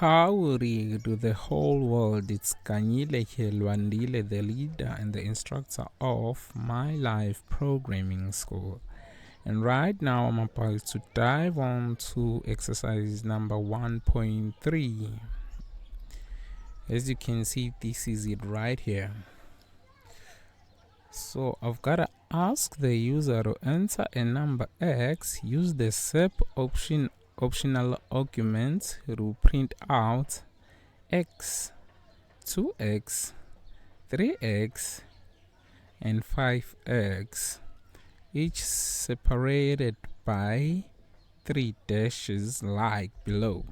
Howdy to the whole world, it's Kanyile Lwandile, the leader and the instructor of My Life Programming School. And right now I'm about to dive on to exercise number 1.3. As you can see, this is it right here. So I've got to ask the user to enter a number X, use the SEP optional argument to print out X, 2X, 3X, and 5X, each separated by 3 dashes like below.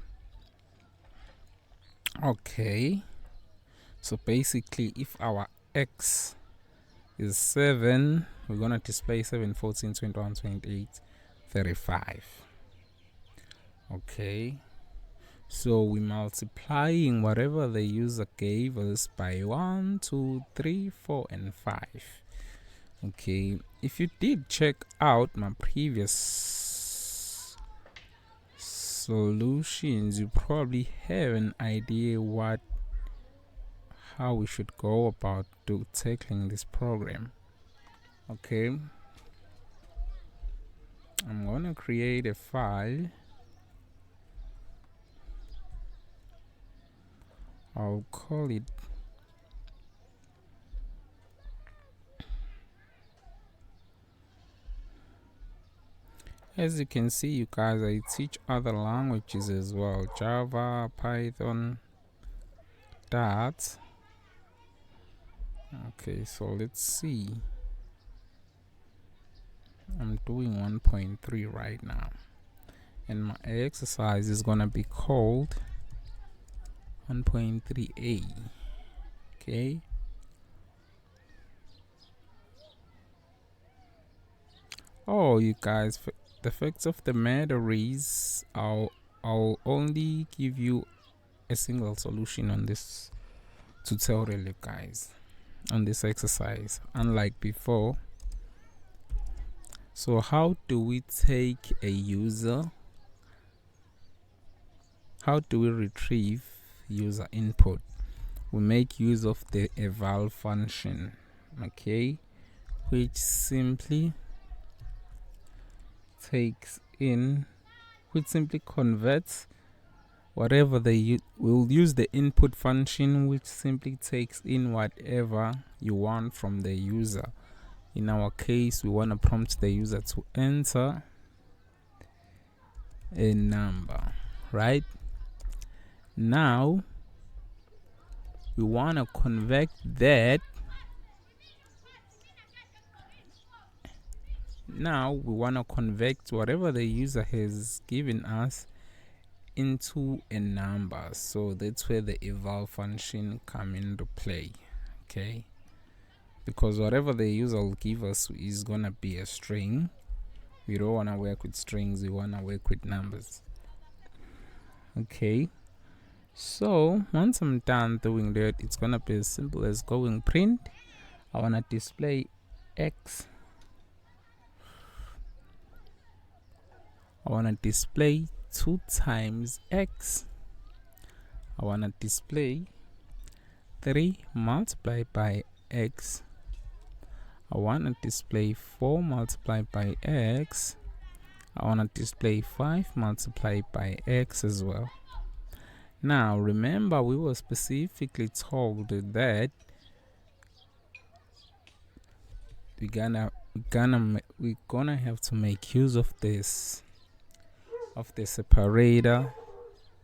Okay, so basically if our X is 7, we're gonna display 7, 14, 21, 28, 35. Okay, so we're multiplying whatever the user gave us by 1, 2, 3, 4, and 5. Okay, if you did check out my previous solutions, you probably have an idea how we should go about tackling this program. Okay, I'm gonna create a file. I'll call it as you can see, you guys, I teach other languages as well: Java, Python, Dart. Okay, so let's see. I'm doing 1.3 right now, and my exercise is gonna be called 1.3a. Okay, oh, you guys, the fact of the matter is I'll only give you a single solution on this tutorial, you guys, on this exercise, unlike before. So how do we take a user? How do we retrieve user input? We make use of the eval function, okay, which simply converts whatever we'll use the input function, which simply takes in whatever you want from the user. In our case, we want to prompt the user to enter a number. Right now we want to convert that. Now we want to convert whatever the user has given us into a number. So that's where the eval function come into play. Okay, because whatever the user will give us is gonna be a string. We don't want to work with strings, we want to work with numbers. Okay, so once I'm done doing that, it's gonna be as simple as going print. I want to display X. I want to display 2 times X. I want to display 3 multiplied by X. I want to display 4 multiplied by X. I want to display 5 multiplied by X as well. Now remember, we were specifically told that we're gonna have to make use of this, of the separator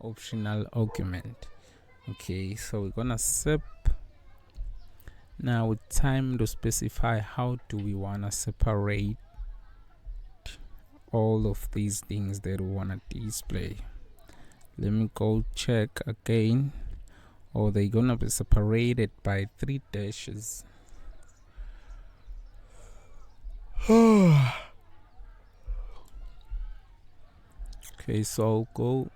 optional argument. Okay, so we're gonna sep. Now it's time to specify how do we want to separate all of these things that we want to display. Let me go check again. Oh, they're gonna be separated by 3 dashes. Okay, so I'll go.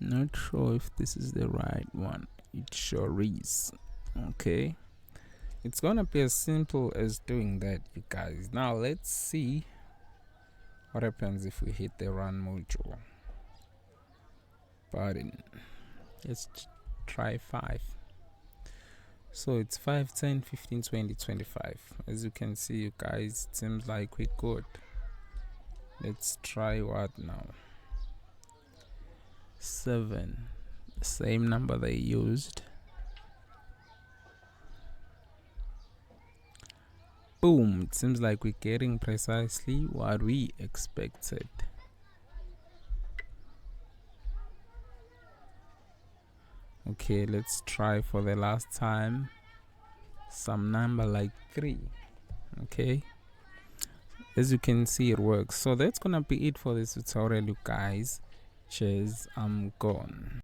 Not sure if this is the right one. It sure is. Okay, it's gonna be as simple as doing that, you guys. Now let's see what happens if we hit the run module button. Let's try 5. So it's 5, 10, 15, 20, 25. As you can see, you guys, it seems like we're good. Let's try what now? 7, the same number they used. Boom, it seems like we're getting precisely what we expected. Okay, let's try for the last time some number like 3. Okay, as you can see, it works. So that's gonna be it for this tutorial, you guys. Cheers, I'm gone.